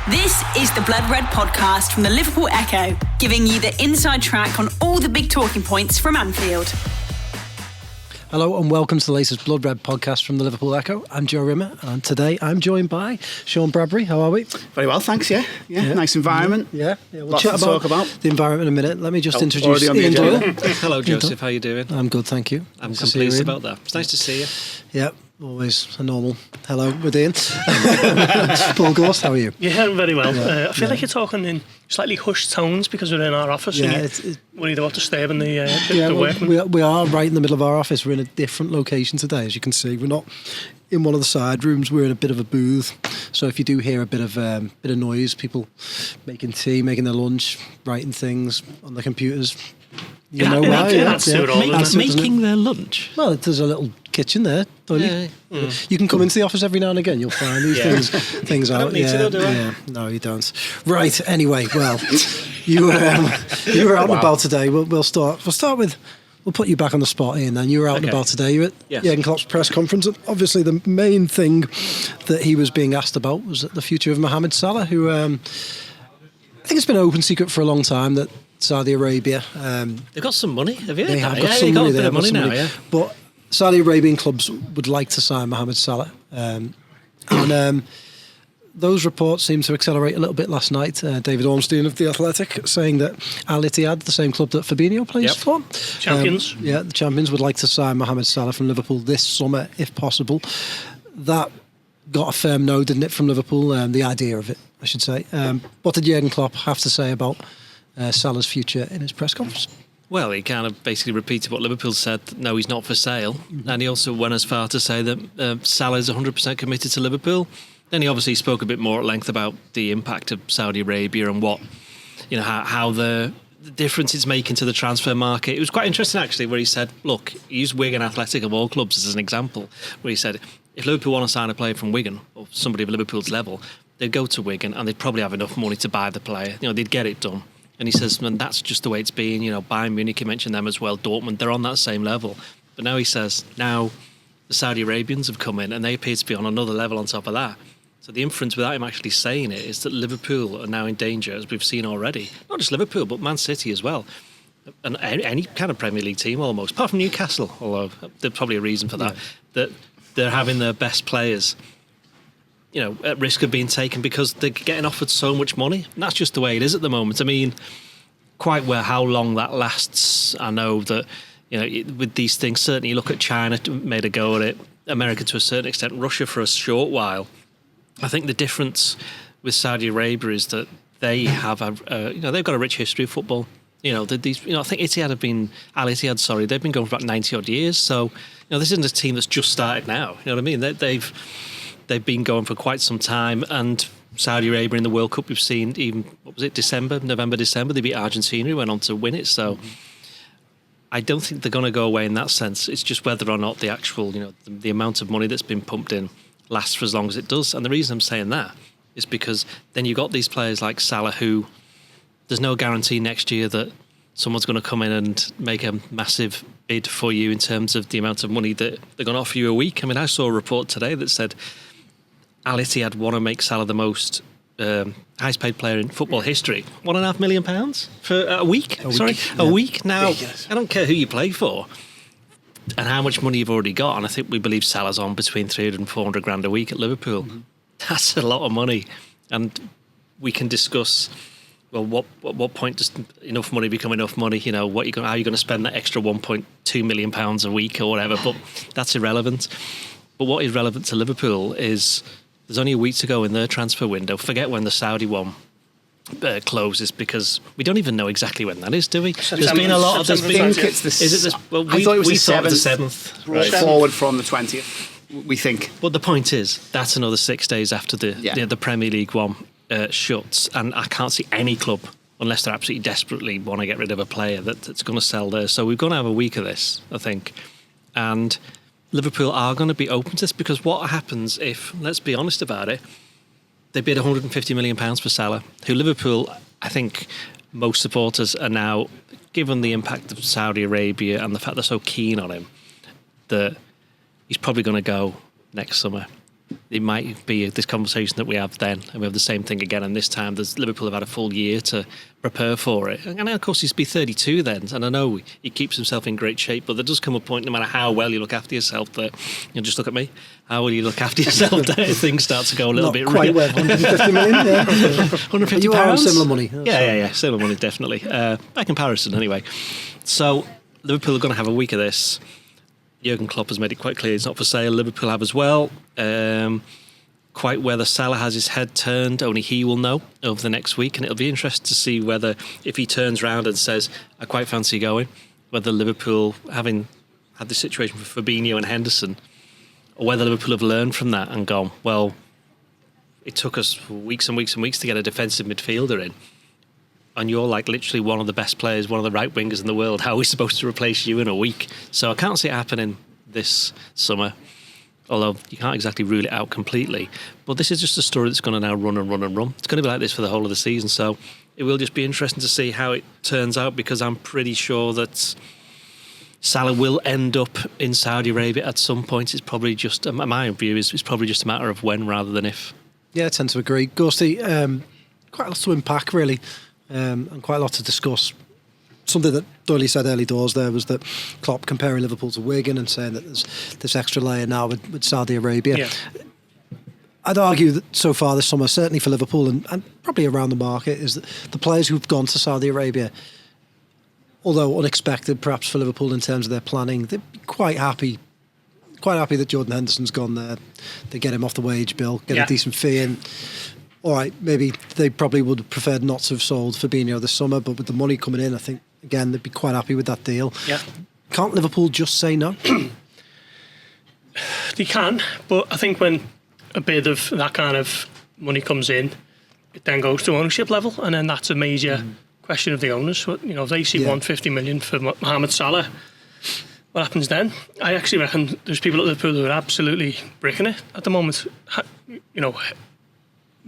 This is the Blood Red podcast from the Liverpool Echo, giving you the inside track on all the big talking points from Anfield. Hello and welcome to the latest Blood Red podcast from the Liverpool Echo. I'm Joe Rimmer and today I'm joined by Sean Bradbury. How are we? Very well, thanks, yeah. Nice environment. Yeah. We'll Lots chat to talk about the environment in a minute. Let me just introduce Ian Doyle. Hello, Joseph. How are you doing? I'm good, thank you. I'm pleased about that. It's nice to see you. Yeah, always a normal hello with Ian. Paul Gorst, how are you? Yeah, I'm very well. I feel like you're talking in slightly hushed tones because we're in our office and you're worried about disturbing the workmen. We are right in the middle of our office. We're in a different location today, as you can see. We're not in one of the side rooms. We're in a bit of a booth. So if you do hear a bit of noise, people making tea, making their lunch, writing things on their computers, you know why? Making their lunch. Well, there's a little kitchen there, don't you? You can come into the office every now and again. You'll find these things out. I don't need to, do I? Yeah, no, you don't. Right. Anyway, well, you were out and about today. We'll start with. We'll put you back on the spot, Ian. Then you were out and about today. You were at Jurgen Klopp's press conference, and obviously the main thing that he was being asked about was the future of Mohamed Salah, who I think it's been an open secret for a long time that Saudi Arabia. They've got some money, have you? They have got some money. They have got some money now, but Saudi Arabian clubs would like to sign Mohamed Salah, and those reports seemed to accelerate a little bit last night. David Ormstein of The Athletic saying that Al Ittihad, the same club that Fabinho plays for, champions, the champions would like to sign Mohamed Salah from Liverpool this summer if possible. That got a firm no, didn't it, from Liverpool? The idea of it, I should say. What did Jurgen Klopp have to say about Salah's future in his press conference? Well, he kind of basically repeated what Liverpool said, no, he's not for sale. And he also went as far to say that Salah is 100% committed to Liverpool. Then he obviously spoke a bit more at length about the impact of Saudi Arabia and what, how the difference it's making to the transfer market. It was quite interesting, actually, where he said, look, he used Wigan Athletic of all clubs as an example, where he said, if Liverpool want to sign a player from Wigan, or somebody of Liverpool's level, they'd go to Wigan and they'd probably have enough money to buy the player. They'd get it done. And he says, man, that's just the way it's been. Bayern Munich, he mentioned them as well, Dortmund, they're on that same level. But now he says, now the Saudi Arabians have come in and they appear to be on another level on top of that. So the inference, without him actually saying it, is that Liverpool are now in danger, as we've seen already. Not just Liverpool, but Man City as well. And any kind of Premier League team almost, apart from Newcastle, although there's probably a reason for that, that they're having their best players at risk of being taken because they're getting offered so much money. And that's just the way it is at the moment. I mean, quite well how long that lasts, I know that, with these things, certainly you look at China, made a go at it, America to a certain extent, Russia for a short while. I think the difference with Saudi Arabia is that they have they've got a rich history of football. I think Al Ittihad, they've been going for about 90 odd years. So, this isn't a team that's just started now. You know what I mean? They've been going for quite some time, and Saudi Arabia in the World Cup, we've seen even, November, December, they beat Argentina, who went on to win it. So I don't think they're going to go away in that sense. It's just whether or not the actual, the amount of money that's been pumped in lasts for as long as it does. And the reason I'm saying that is because then you've got these players like Salah who there's no guarantee next year that someone's going to come in and make a massive bid for you in terms of the amount of money that they're going to offer you a week. I mean, I saw a report today that said Al Ittihad want to make Salah the most highest paid player in football history. £1.5 million for a week? A week. Now, I don't care who you play for and how much money you've already got. And I think we believe Salah's on between 300 and 400 grand a week at Liverpool. That's a lot of money. And we can discuss, well, what point does enough money become enough money? How are you going to spend that extra £1.2 million a week or whatever? But that's irrelevant. But what is relevant to Liverpool is there's only a week to go in their transfer window. Forget when the Saudi one closes, because we don't even know exactly when that is, do we? There's been a lot of... I think it's the... Is it this? Well, I thought it was the 7th. Right. Forward from the 20th, we think. But the point is, that's another 6 days after the Premier League one shuts, and I can't see any club, unless they absolutely desperately want to get rid of a player, that's going to sell there. So we're going to have a week of this, I think. And Liverpool are going to be open to this, because what happens if, let's be honest about it, they bid £150 million for Salah, who Liverpool, I think most supporters are now, given the impact of Saudi Arabia and the fact they're so keen on him, that he's probably going to go next summer. it might be this conversation that we have then, and we have the same thing again. And this time, Liverpool have had a full year to prepare for it. And of course, he's be 32 then, and I know he keeps himself in great shape. But there does come a point, no matter how well you look after yourself, that just look at me. How will you look after yourself? That things start to go a little bit quite well. 150 million. Yeah. 150 you are on similar money. Yeah, similar money definitely. By comparison, anyway. So Liverpool are going to have a week of this. Jurgen Klopp has made it quite clear it's not for sale. Liverpool have as well. Quite whether Salah has his head turned, only he will know over the next week, and it'll be interesting to see whether, if he turns round and says, I quite fancy going, whether Liverpool, having had this situation with Fabinho and Henderson, or whether Liverpool have learned from that and gone, well, it took us weeks and weeks and weeks to get a defensive midfielder in, and you're like literally one of the best players, one of the right wingers in the world. How are we supposed to replace you in a week? So I can't see it happening this summer, although you can't exactly rule it out completely. But this is just a story that's going to now run and run and run. It's going to be like this for the whole of the season. So it will just be interesting to see how it turns out, because I'm pretty sure that Salah will end up in Saudi Arabia at some point. It's probably just, my view is, it's probably just a matter of when rather than if. Yeah, I tend to agree. Gorsty, quite a lot to unpack, really. And quite a lot to discuss. Something that Doyle said early doors there was that Klopp comparing Liverpool to Wigan and saying that there's this extra layer now with Saudi Arabia. Yeah. I'd argue that so far this summer, certainly for Liverpool and probably around the market, is that the players who've gone to Saudi Arabia, although unexpected perhaps for Liverpool in terms of their planning, they'd be quite happy that Jordan Henderson's gone there. They get him off the wage bill, get a decent fee in. All right, maybe they probably would have preferred not to have sold Fabinho this summer, but with the money coming in, I think, again, they'd be quite happy with that deal. Yeah. Can't Liverpool just say no? They can, but I think when a bid of that kind of money comes in, it then goes to ownership level, and then that's a major question of the owners. If they see 150 million for Mohamed Salah, what happens then? I actually reckon there's people at Liverpool who are absolutely bricking it at the moment.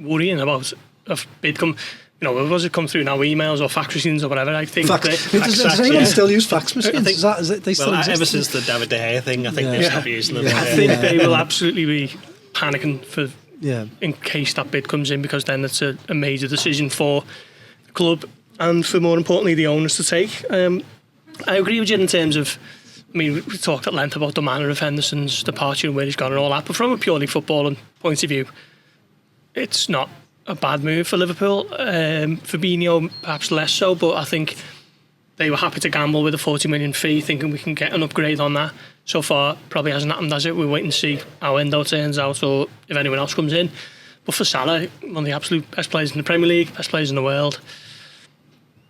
Worrying about a bid come, was it come through now, emails or fax machines or whatever? I think does anyone still use fax machines? Ever since the David De Gea thing, I think they've stopped using them. I think they will absolutely be panicking for in case that bid comes in, because then it's a major decision for the club and, for more importantly, the owners to take. I agree with you in terms of, we talked at length about the manner of Henderson's departure and where he's gone and all that, but from a purely footballing point of view, it's not a bad move for Liverpool. Fabinho perhaps less so, but I think they were happy to gamble with a 40 million fee, thinking we can get an upgrade on that. So far, probably hasn't happened, has it? We're waiting to see how Endo turns out, or if anyone else comes in. But for Salah, one of the absolute best players in the Premier League, best players in the world,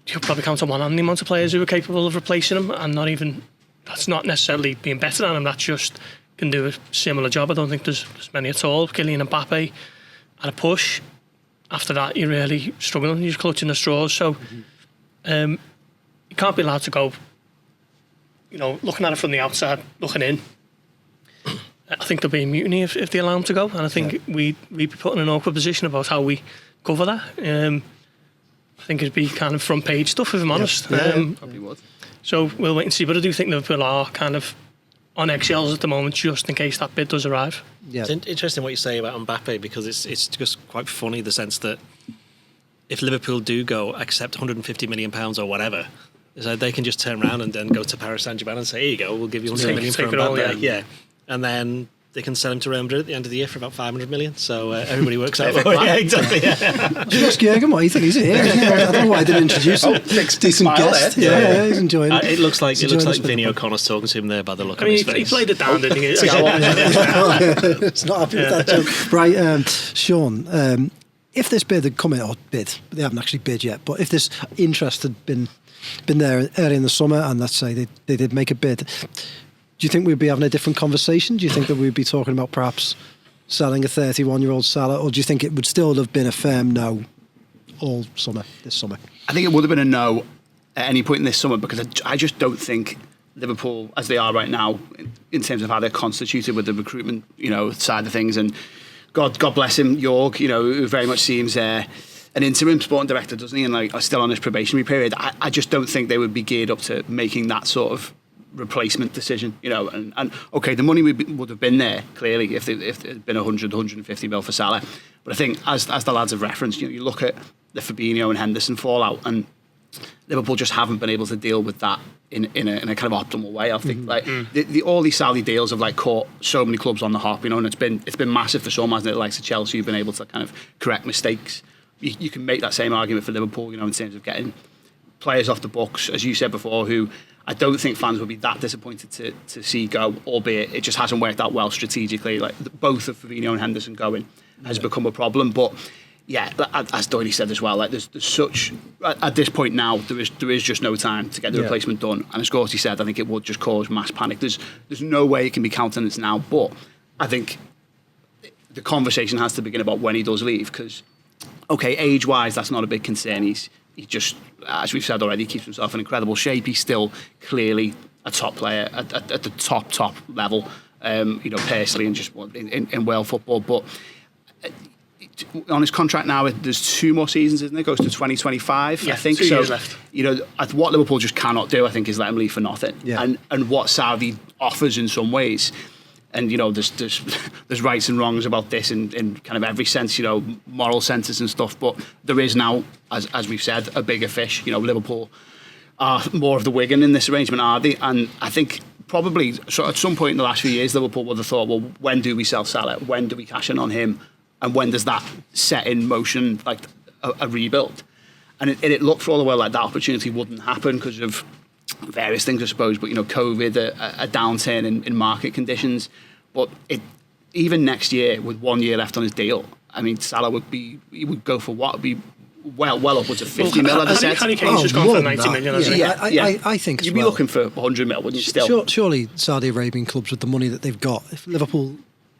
you'll probably count on one hand the amount of players who are capable of replacing him, and that's not necessarily being better than him, that's just can do a similar job. I don't think there's many at all. Kylian Mbappe at a push. After that, you're really struggling. You're clutching the straws. So you can't be allowed to go, looking at it from the outside, looking in. I think there'll be a mutiny if they allow him to go. And I think we'd be put in an awkward position about how we cover that. I think it'd be kind of front page stuff, if I'm honest. Probably would. So we'll wait and see. But I do think Liverpool are kind of on eggshells at the moment, just in case that bid does arrive. Yeah. It's interesting what you say about Mbappe, because it's just quite funny, the sense that if Liverpool do go accept £150 million or whatever, so they can just turn around and then go to Paris Saint-Germain and say, here you go, we'll give you £100 million for Mbappe. And then they can sell him to Real Madrid at the end of the year for about 500 million. So everybody works out. Yeah, exactly. Yeah. Did you ask Jurgen what he thinks? He's here. I don't know why I didn't introduce him. Decent guest. Yeah, he's enjoying it. It looks like Vinny O'Connor's talking to him there by the look on his face. He played it down, didn't he? It's not happy with that joke. Right, Sean, if this bid had come in, or bid, they haven't actually bid yet, but if this interest had been there early in the summer, and let's say they did make a bid, do you think we'd be having a different conversation? Do you think that we'd be talking about perhaps selling a 31-year-old Salah, or do you think it would still have been a firm no all summer, this summer? I think it would have been a no at any point in this summer, because I just don't think Liverpool, as they are right now, in terms of how they're constituted with the recruitment, side of things, and God bless him, Jorg, who very much seems an interim sporting director, doesn't he, and still on his probationary period. I just don't think they would be geared up to making that sort of replacement decision, you know, and okay, the money would have been there clearly if it had been 150 mil for Salah. But I think as the lads have referenced, you look at the Fabinho and Henderson fallout, and Liverpool just haven't been able to deal with that in a kind of optimal way. I think all these Saudi deals have caught so many clubs on the hop, you know, and it's been massive for some, hasn't it? Like Chelsea, who've been able to kind of correct mistakes. You can make that same argument for Liverpool, you know, in terms of getting players off the books, as you said before, who I don't think fans would be that disappointed to see go, albeit it just hasn't worked out well strategically. Like both of Fabinho and Henderson going has become a problem. But yeah, as Doyle said as well, there's such at this point now there is just no time to get the replacement done. And as Gorst said, I think it would just cause mass panic. There's no way it can be countenanced now. But I think the conversation has to begin about when he does leave, because okay, age-wise, that's not a big concern. He just, as we've said already, keeps himself in incredible shape. He's still clearly a top player at the top level, you know, personally and just in world football. But on his contract now, there's 2 more seasons, isn't it? It goes to 2025, I think. 2 years left. You know, what Liverpool just cannot do, I think, is let him leave for nothing. Yeah. And what Saudi offers in some ways. And, you know, there's rights and wrongs about this in kind of every sense, you know, moral senses and stuff. But there is now, as we've said, a bigger fish. You know, Liverpool are more of the Wigan in this arrangement, are they? And I think probably at some point in the last few years, Liverpool would have thought, well, when do we sell Salah? When do we cash in on him? And when does that set in motion, like a rebuild? And it looked for all the while like that opportunity wouldn't happen because of various things, I suppose, but, you know, COVID, a downturn in market conditions. But even next year, with 1 year left on his deal, I mean, Salah he would go for what? Would be well upwards of 50 mil, as I said. Harry Kane's just gone for 90 million, hasn't he? I think you'd be looking for 100 mil, wouldn't you, still? Surely Saudi Arabian clubs with the money that they've got, if Liverpool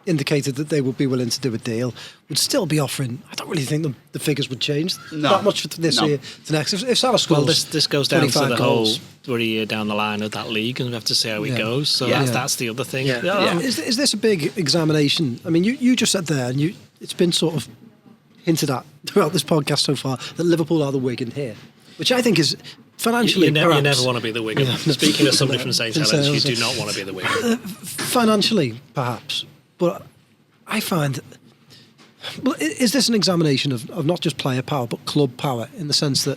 indicated that they would be willing to do a deal, would still be offering. I don't really think the figures would change that much for this year to next. If Salah scores, well, this goes down to the goals, whole we're a year down the line of that league, and we have to see how it goes. So that's the other thing. Is this a big examination? I mean, you just said there, and it's been sort of hinted at throughout this podcast so far that Liverpool are the Wigan here, which I think is financially. You never want to be the Wigan. Speaking of somebody from St Helens, you do not want to be the Wigan. Financially, perhaps. But I find, well, is this an examination of not just player power, but club power, in the sense that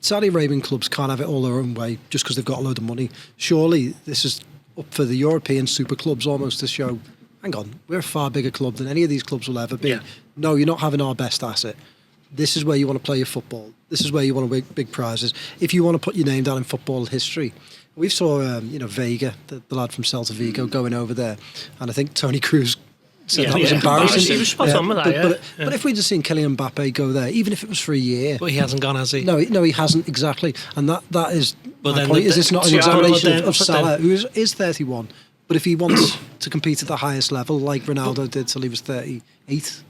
Saudi Arabian clubs can't have it all their own way just because they've got a load of money? Surely this is up for the European super clubs almost to show, hang on, we're a far bigger club than any of these clubs will ever be. Yeah. No, you're not having our best asset. This is where you want to play your football. This is where you want to win big prizes. If you want to put your name down in football history. We saw, Vega, the lad from Celta Vigo, going over there, and I think Tony Cruz said that was embarrassing. He was spot on with that, but if we'd have seen Kylian Mbappe go there, even if it was for a year, but he hasn't gone, has he? No, he hasn't exactly, and that is my point. Is this not an examination of Salah, who is 31? But if he wants to compete at the highest level, like Ronaldo did till he was 38.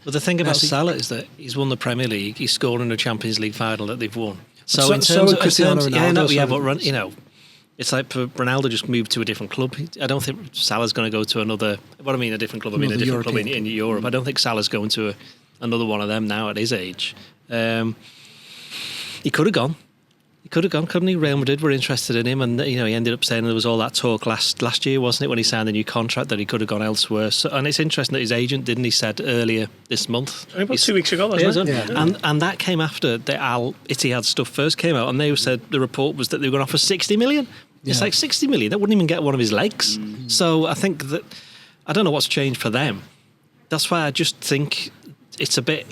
But the thing about Salah is that he's won the Premier League. He's scored in a Champions League final that they've won. So in terms of Cristiano Ronaldo, but you know. It's like for Ronaldo just moved to a different club. I don't think Salah's going to go to another. What I mean, a different club. I mean, a different club in Europe. I don't think Salah's going to another one of them now at his age. He could have gone. He could have gone, couldn't he? Real Madrid were interested in him, and he ended up saying there was all that talk last year, wasn't it, when he signed the new contract, that he could have gone elsewhere. So, and it's interesting that his agent didn't. He said earlier this month, about 2 weeks ago, wasn't it? Yeah. And that came after the Al Ittihad stuff first came out, and they said the report was that they were going to offer 60 million. It's like 60 million. That wouldn't even get one of his legs. Mm. So I think that I don't know what's changed for them. That's why I just think it's a bit.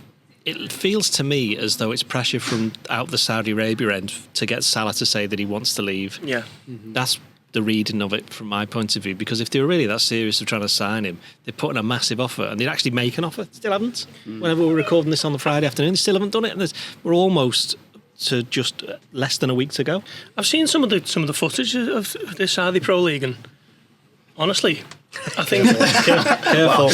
It feels to me as though it's pressure from out the Saudi Arabia end to get Salah to say that he wants to leave. Yeah, that's the reading of it from my point of view. Because if they were really that serious of trying to sign him, they'd put in a massive offer, and they'd actually make an offer. Still haven't. Whenever we were recording this on the Friday afternoon, they still haven't done it. And we're almost to just less than a week to go. I've seen some of the footage of this Saudi Pro League, and honestly, I think careful.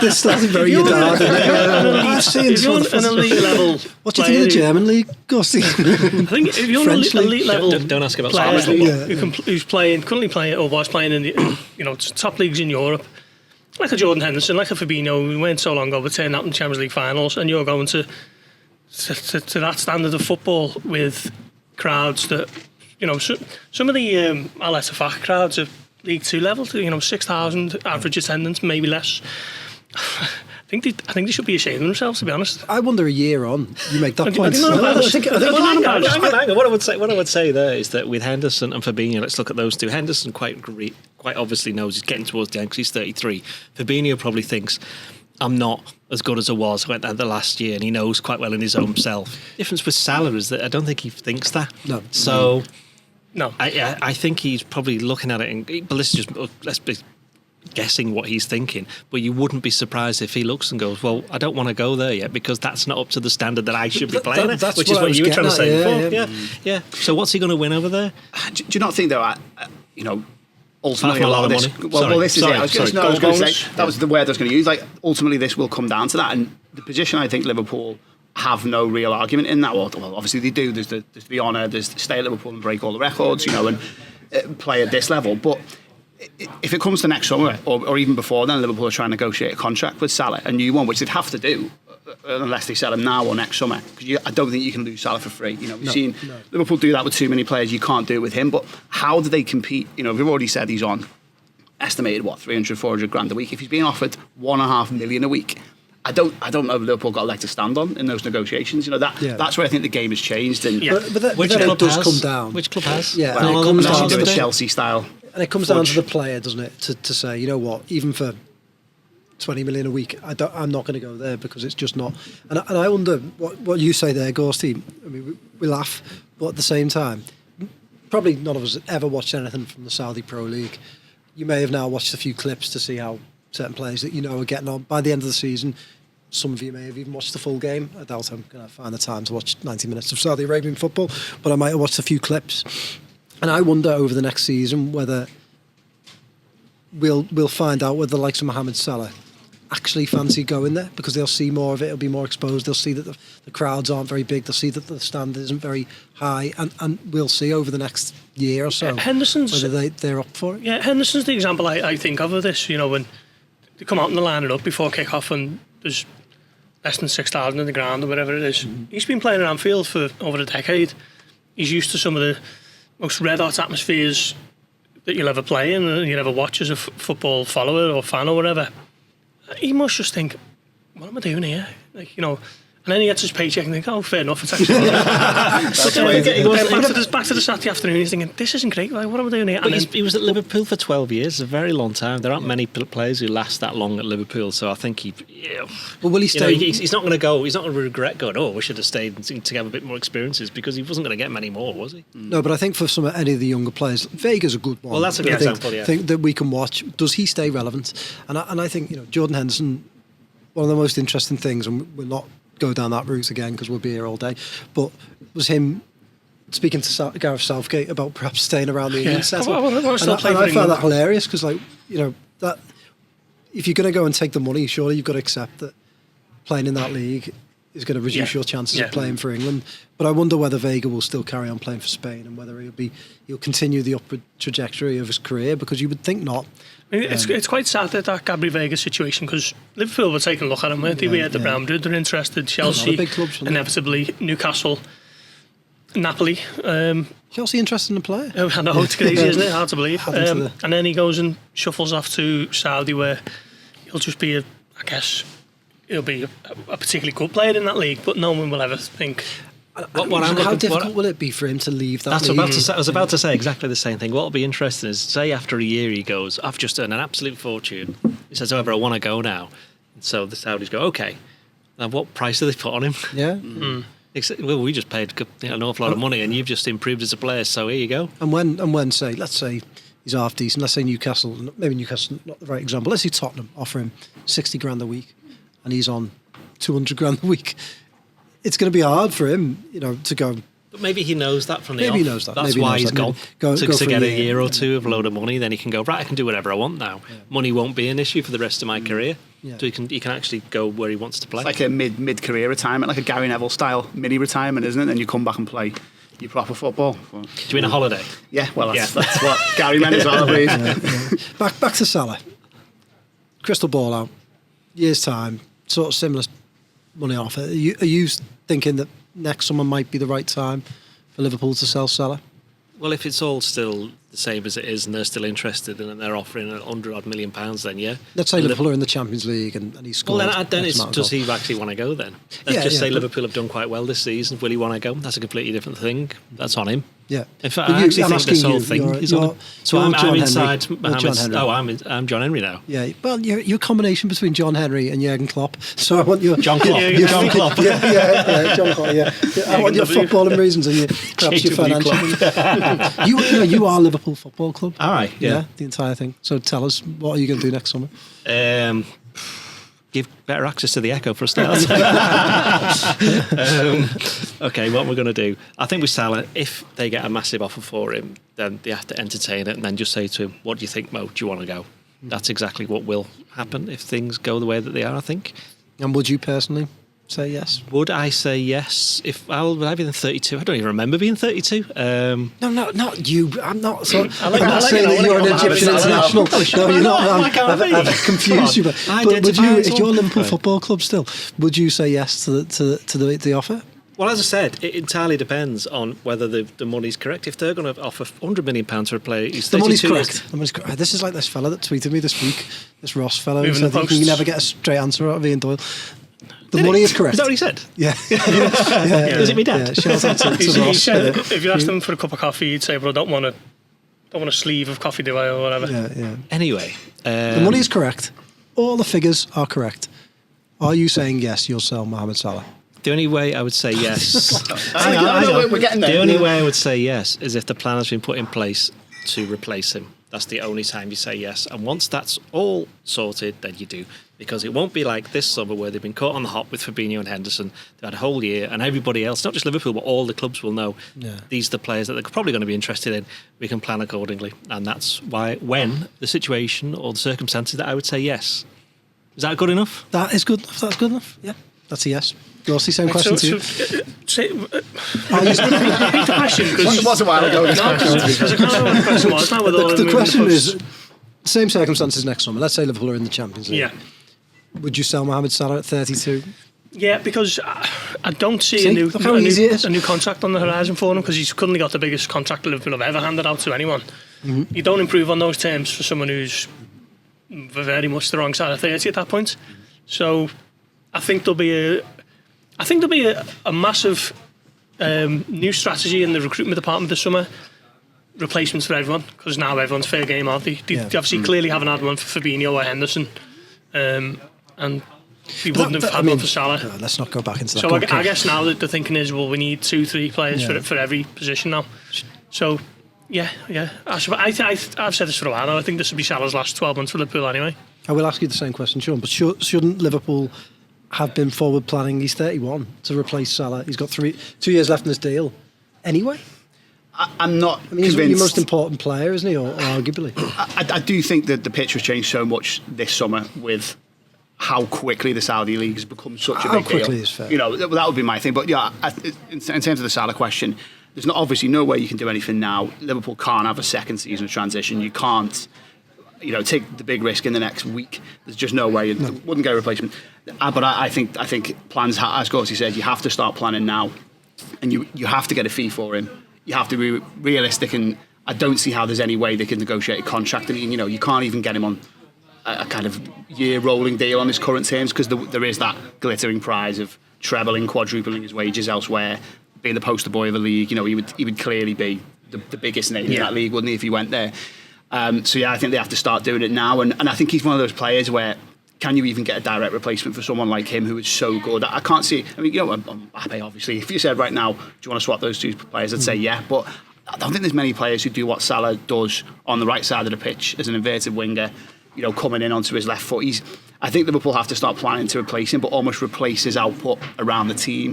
This started very dark. If you're an elite level, what do you think of the German league, Gorst? I think if you're an elite level, don't ask about player who's currently playing or was playing in the top leagues in Europe, like a Jordan Henderson, like a Fabinho, who weren't so long ago, but turned out in Champions League finals, and you're going to that standard of football with crowds that some of the Al-Ettifaq crowds are League 2 level, 6,000 average attendance, maybe less. I think they should be ashamed of themselves, to be honest. I wonder a year on, you make that point. Hang on. What I would say there is that with Henderson and Fabinho, let's look at those two. Henderson quite obviously knows he's getting towards the end because he's 33. Fabinho probably thinks, I'm not as good as I was at the last year, and he knows quite well in his own self. The difference with Salah is that I don't think he thinks that. No. So, no. I think he's probably looking at it, but let's be guessing what he's thinking, but you wouldn't be surprised if he looks and goes, well, I don't want to go there yet because that's not up to the standard that I should be playing at, which is what you were trying to say before. Yeah. So what's he going to win over there? Do you not think, though, ultimately a lot of this, money. This is it. I was going to say, that was the word I was going to use. Like, ultimately, this will come down to that. And the position, I think Liverpool have no real argument in that. Well, obviously they do. There's the honour, there's stay at Liverpool and break all the records, and play at this level. But if it comes to next summer or even before then, Liverpool are trying to negotiate a contract with Salah, a new one, which they'd have to do unless they sell him now or next summer. Because I don't think you can lose Salah for free. We've seen Liverpool do that with too many players. You can't do it with him. But how do they compete? We've already said he's on estimated 300, 400 grand a week. If he's being offered $1.5 million a week, I don't know if Liverpool got a leg to stand on in those negotiations. That's where I think the game has changed. And which club does come down? Which club has? Yeah, well, and it comes down to the Chelsea style. And it comes down to the player, doesn't it? To say, you know what, even for 20 million a week, I'm not going to go there because it's just not. And I wonder what you say there, Gorst. I mean, we laugh, but at the same time, probably none of us ever watched anything from the Saudi Pro League. You may have now watched a few clips to see how certain players that are getting on. By the end of the season, some of you may have even watched the full game. I doubt I'm going to find the time to watch 90 minutes of Saudi Arabian football, but I might have watched a few clips. And I wonder over the next season whether we'll find out whether the likes of Mohamed Salah actually fancy going there, because they'll see more of it, it'll be more exposed, they'll see that the crowds aren't very big, they'll see that the standard isn't very high, and we'll see over the next year or so whether they're up for it. Yeah, Henderson's the example I think of this, when they come out and they line it up before kick-off and there's less than 6,000 in the ground or whatever it is. Mm-hmm. He's been playing at Anfield for over a decade. He's used to some of the most red-hot atmospheres that you'll ever play in and you'll ever watch as a football follower or fan or whatever. He must just think, what am I doing here? And then he gets his paycheck and think, oh, fair enough, it's actually back to the Saturday afternoon, he's thinking, this isn't great, what am I doing here? But he was at Liverpool for 12 years, a very long time. There aren't many players who last that long at Liverpool, so I think well, will he stay? He's not going to go, he's not going to regret going, we should have stayed to have a bit more experiences, because he wasn't going to get many more, was he? No, but I think for any of the younger players, Vega's a good one. Well, that's a good example, yeah. I think that we can watch. Does he stay relevant? And I think, Jordan Henderson, one of the most interesting things, and we're not go down that route again because we'll be here all day, but was him speaking to Gareth Southgate about perhaps staying around the England setup. And I found that hilarious because, that if you're going to go and take the money, surely you've got to accept that playing in that league is going to reduce your chances of playing for England. But I wonder whether Vega will still carry on playing for Spain and whether he'll continue the upward trajectory of his career, because you would think not. It's quite sad that Gabri Vega situation, because Liverpool were taking a look at him, weren't they? We had the Brown Brood, they're interested, Chelsea, big clubs, inevitably, Newcastle, Napoli. Chelsea interested in the player? I know, it's crazy, isn't it? Hard to believe. And then he goes and shuffles off to Saudi, where he'll just be he'll be a particularly good player in that league, but no one will ever think. How difficult will it be for him to leave that league? I was about to say exactly the same thing. What will be interesting is, say after a year he goes, I've just earned an absolute fortune. He says, however, I want to go now. So the Saudis go, okay. Now what price do they put on him? Yeah. Well, we just paid an awful lot of money and you've just improved as a player, so here you go. And when let's say he's half decent, let's say Newcastle, maybe Newcastle not the right example, let's say Tottenham offer him 60 grand a week and he's on 200 grand a week. It's going to be hard for him, to go. But maybe he knows that from the off. Maybe he knows that. That's maybe why he's gone. To get a year or two of a load of money, then he can go, right, I can do whatever I want now. Yeah. Money won't be an issue for the rest of my career. Yeah. So he can actually go where he wants to play. It's like a mid-career retirement, like a Gary Neville style mini retirement, isn't it? Then you come back and play your proper football. Do you mean a holiday? Yeah, well, that's what Gary meant as well, I believe. Back to Salah. Crystal ball out. Year's time, sort of similar money offer. Are you thinking that next summer might be the right time for Liverpool to sell Salah? Well, if it's all still the same as it is and they're still interested and they're offering £100 million, then yeah. Let's say Liverpool are in the Champions League and he scored. Well, then does he actually want to go then? Let's just say Liverpool have done quite well this season. Will he want to go? That's a completely different thing. That's on him. Yeah. In fact, I actually think this whole thing is on him. So I'm inside Mohamed. I'm John Henry now. Yeah. Well, you're a combination between John Henry and Jurgen Klopp. So I want your John Klopp. John Klopp. Yeah, John Klopp. Yeah. I want your footballing reasons and perhaps your financial. You are Liverpool Football Club. All right. Yeah. The entire thing. So tell us, what are you going to do next summer? Give better access to the Echo for a start. Okay, what we're going to do, I think with Salah, if they get a massive offer for him, then they have to entertain it and then just say to him, what do you think, Mo? Do you want to go? That's exactly what will happen if things go the way that they are, I think. And would you personally say yes? Would I say yes? Would I be 32? I don't even remember being 32. No, not you. I'm not. So, I'm not saying that you're an Egyptian international. No, you're not. I've confused you. But would you, if you're Liverpool Football Club still, would you say yes to the offer? Well, as I said, it entirely depends on whether the money's correct. If they're going to offer £100 million for a player, he's 32. The money's correct. This is like this fella that tweeted me this week, this Ross fellow, who said that you never get a straight answer out of Ian Doyle. The money is correct. Is that what he said? Yeah. Was it me dad? Yeah, shout out to Ross. If you asked him for a cup of coffee, he'd say, "But I don't want a sleeve of coffee, do I, or whatever." Yeah. Anyway, the money is correct. All the figures are correct. Are you saying yes? You'll sell Mohamed Salah? The only way I would say yes. We're getting there. The only way I would say yes is if the plan has been put in place to replace him. That's the only time you say yes. And once that's all sorted, then you do. Because it won't be like this summer where they've been caught on the hop with Fabinho and Henderson. They've had a whole year, and everybody else, not just Liverpool, but all the clubs will know these are the players that they're probably going to be interested in. We can plan accordingly. And that's why, when the situation or the circumstances, that I would say yes. Is that good enough? That is good enough. That's good enough. Yeah, that's a yes. Gorsty, same question to you. Repeat the question. It was a while ago. The question is, same circumstances next summer. Let's say Liverpool are in the Champions League. Yeah. Would you sell Mohamed Salah at 32? Yeah, because I don't see a new contract on the horizon for him, because he's currently got the biggest contract Liverpool have ever handed out to anyone. Mm-hmm. You don't improve on those terms for someone who's very much the wrong side of 30 at that point. So I think there'll be a massive new strategy in the recruitment department this summer. Replacements for everyone, because now everyone's fair game, aren't they? They obviously clearly haven't had one for Fabinho or Henderson, and they wouldn't have had one for Salah. No, let's not go back into that. So I guess now that the thinking is, well, we need 2-3 players for every position now. So yeah. I've said this for a while now. I think this will be Salah's last 12 months for Liverpool anyway. I will ask you the same question, Sean, but shouldn't Liverpool have been forward planning? He's 31 to replace Salah. He's got 2 years left in his deal anyway. I'm not convinced. He's your most important player, isn't he, or arguably? I do think that the picture has changed so much this summer with how quickly the Saudi League has become such a big deal. How quickly is fair. That would be my thing. But yeah, in terms of the Salah question, there's obviously no way you can do anything now. Liverpool can't have a second season of transition. You can't, take the big risk in the next week. There's just no way. It wouldn't get a replacement. But I think plans, as Gorst said, you have to start planning now, and you have to get a fee for him. You have to be realistic, and I don't see how there's any way they can negotiate a contract. And you can't even get him on a kind of year rolling deal on his current terms, because there is that glittering prize of trebling, quadrupling his wages elsewhere, being the poster boy of the league. He would clearly be the biggest name in that league, wouldn't he, if he went there? So yeah, I think they have to start doing it now, and I think he's one of those players where, can you even get a direct replacement for someone like him who is so good? I can't see. I'm happy, obviously. If you said right now, do you want to swap those two players? I'd say yeah, but I don't think there's many players who do what Salah does on the right side of the pitch as an inverted winger, coming in onto his left foot. I think Liverpool have to start planning to replace him, but almost replace his output around the team,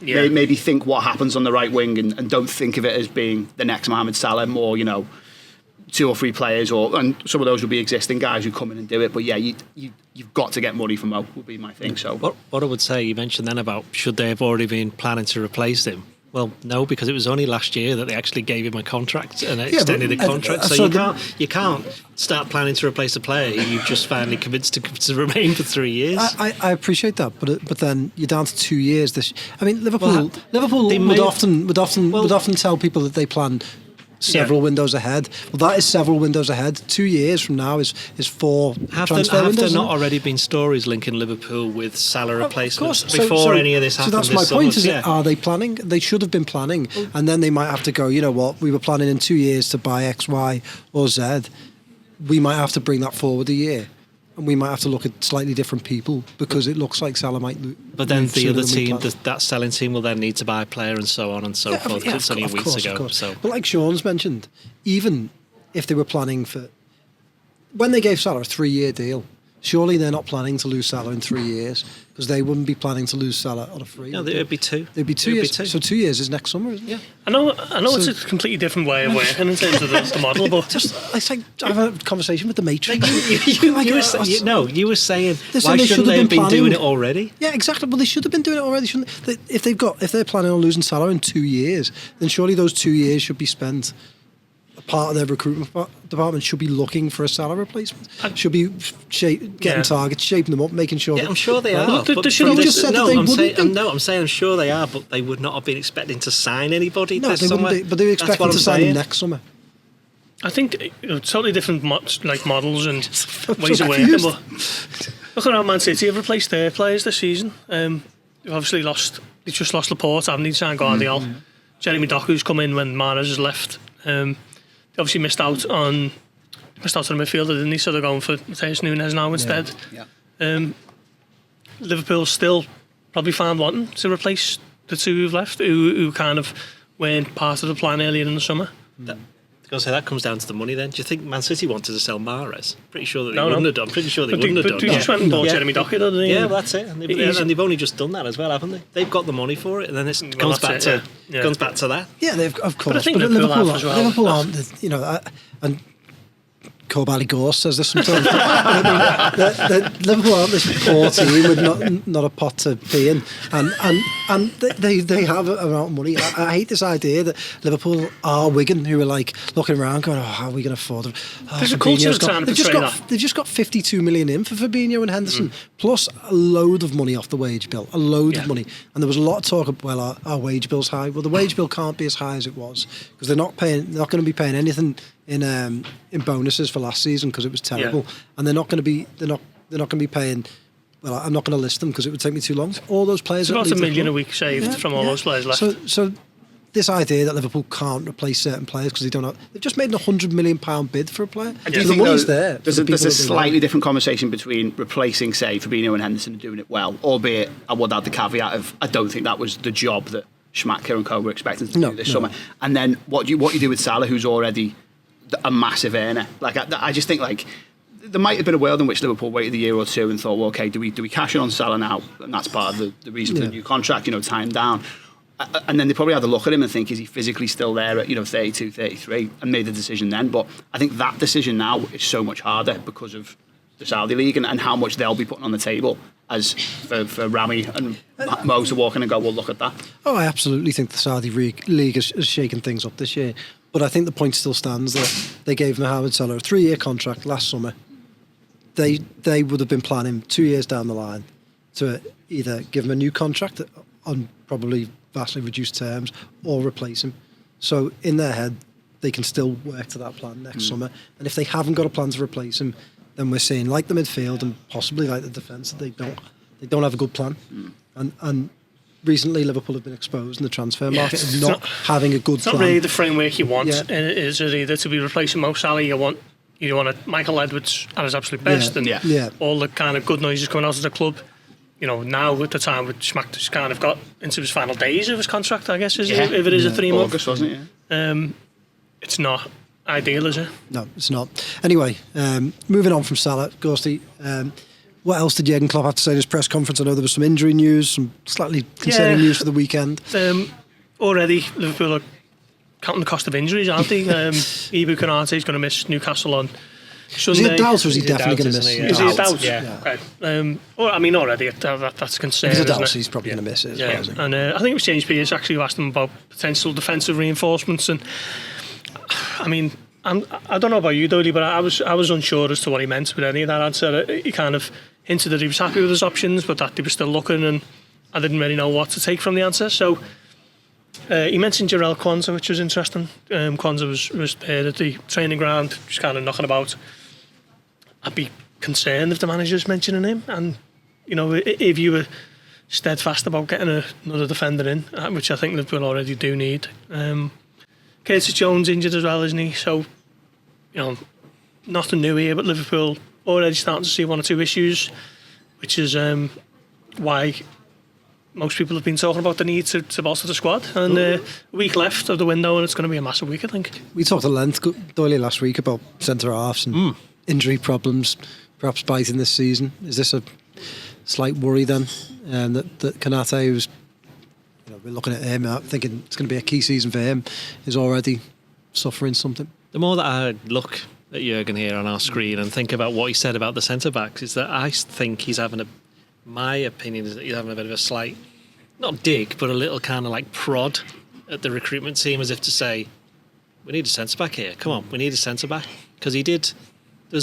maybe think what happens on the right wing, and don't think of it as being the next Mohamed Salah. More, 2 or 3 players, and some of those will be existing guys who come in and do it. But yeah, you've got to get money from Mo, would be my thing. So what I would say, you mentioned then about should they have already been planning to replace him? Well, no, because it was only last year that they actually gave him a contract and extended the contract. So you can't start planning to replace a player you've just finally convinced to remain for 3 years. I appreciate that, but then you're down to 2 years. Liverpool would often tell people that they plan several windows ahead. Well, that is several windows ahead. 2 years from now is 4 transfer windows. Have there not already been stories linking Liverpool with Salah replacements before any of this happened? So that's my point. Are they planning? They should have been planning, and then they might have to go, you know what, we were planning in 2 years to buy X, Y or Z. We might have to bring that forward a year. And we might have to look at slightly different people because it looks like Salah might lose. But then the other team, that selling team, will then need to buy a player and so on and so forth. Yeah, it's only weeks ago. So. But like Sean's mentioned, even if they were planning for... When they gave Salah a 3-year deal, surely they're not planning to lose Salah in 3 years because they wouldn't be planning to lose Salah on a free. No, it'd be 2. It'd be 2 years. So 2 years is next summer, isn't it? Yeah. I know it's a completely different way of working in terms of the model, but it's like I have a conversation with the Matrix. You were saying why shouldn't they have been doing it already? Yeah, exactly. Well, they should have been doing it already, shouldn't they? If they're planning on losing Salah in 2 years, then surely those 2 years should be spent. Part of their recruitment department should be looking for a Salah replacement. Should be getting targets, shaping them up, making sure. Yeah, I'm sure they are. I'm saying I'm sure they are, but they would not have been expecting to sign anybody. No, they wouldn't be, but they were expecting to sign him next summer. I think totally different models and ways of working. But look at how Man City have replaced their players this season. They've obviously lost. They just lost Laporte, haven't they? Signed Guardiola. Jeremy Doku's come in when Mahrez has left. Obviously missed out on a midfielder, didn't he? So they're going for Matheus Nunes now instead. Yeah. Liverpool still probably found wanting to replace the 2 who've left, who kind of weren't part of the plan earlier in the summer. That comes down to the money then. Do you think Man City wanted to sell Mahrez? Pretty sure that they wouldn't have done. Pretty sure they wouldn't have done. But they just went and bought Jeremy Doku, didn't they? Yeah, well, that's it. And they've only just done that as well, haven't they? They've got the money for it, and then it comes back to that. Yeah, of course. But I think Liverpool aren't, and Corbally Gorst says this sometimes. Liverpool aren't this poor team with not a pot to pee in, and they have an amount of money. I hate this idea that Liverpool are Wigan, who are like looking around going, how are we going to afford it? There's a culture of trying to portray that. They've just got 52 million in for Fabinho and Henderson, plus a load of money off the wage bill, a load of money. And there was a lot of talk of, well, our wage bill's high. Well, the wage bill can't be as high as it was because they're not going to be paying anything in bonuses for last season because it was terrible, and they're not going to be paying. Well, I'm not going to list them because it would take me too long. All those players. It's about $1 million a week saved from all those players left. So this idea that Liverpool can't replace certain players because they've just made a £100 million bid for a player. I do think the money's there. There's a slightly different conversation between replacing, say, Fabinho and Henderson and doing it well, albeit I would add the caveat of I don't think that was the job that Schmatke and co were expecting to do this summer. And then what you do with Salah, who's already a massive earner. Like I just think like there might have been a world in which Liverpool waited a year or two and thought, well, okay, do we cash in on Salah now? And that's part of the reason for the new contract, tie him down. And then they probably had to look at him and think, is he physically still there at 32, 33, and made the decision then. But I think that decision now is so much harder because of the Saudi League and how much they'll be putting on the table as for Rami and Mo to walk in and go, well, look at that. Oh, I absolutely think the Saudi League has shaken things up this year. But I think the point still stands that they gave Mohamed Salah a 3-year contract last summer. They would have been planning 2 years down the line to either give him a new contract on probably vastly reduced terms or replace him. So in their head, they can still work to that plan next summer. And if they haven't got a plan to replace him, then we're seeing, like the midfield and possibly like the defence, that they don't have a good plan. And recently Liverpool have been exposed in the transfer market of not having a good plan. It's not really the framework you want. Is it either to be replacing Mo Salah, you want a Michael Edwards at his absolute best, and all the kind of good noises coming out of the club. Now at the time with Schmack's kind of got into his final days of his contract, I guess, if it is a 3 month. August, wasn't it? It's not ideal, is it? No, it's not. Anyway, moving on from Salah, Gorsty, what else did Jurgen Klopp have to say in his press conference? I know there was some injury news, some slightly concerning news for the weekend. Already, Liverpool are counting the cost of injuries, aren't they? Ibrahima Konate is going to miss Newcastle on Sunday. Is he a doubt or is he definitely going to miss? Is he a doubt? Yeah. Okay. Already that's a concern. If he's a doubt, he's probably going to miss it as well. And I think it was James Pearce actually who asked him about potential defensive reinforcements. And I mean, I don't know about you, Doyle, but I was unsure as to what he meant with any of that answer. He kind of hinted that he was happy with his options, but that they were still looking, and I didn't really know what to take from the answer. So He mentioned Jarell Quansah, which was interesting. Quansah was there at the training ground, just kind of knocking about. I'd be concerned if the manager's mentioning him, and if you were steadfast about getting another defender in, which I think Liverpool already do need. Curtis Jones injured as well, isn't he? So, nothing new here, but Liverpool already starting to see one or two issues, which is why most people have been talking about the need to bolster the squad. And a week left of the window, and it's going to be a massive week, I think. We talked at length, Doyle, last week about centre-halves and injury problems perhaps biting this season. Is this a slight worry then? That Konate, who's, we're looking at him, thinking it's going to be a key season for him, is already suffering something? The more that I look at Jurgen here on our screen and think about what he said about the centre-backs, is that I think my opinion is that he's having a bit of a slight, not dig, but a little kind of like prod at the recruitment team, as if to say, we need a centre-back here. Come on, we need a centre-back. Because he did. We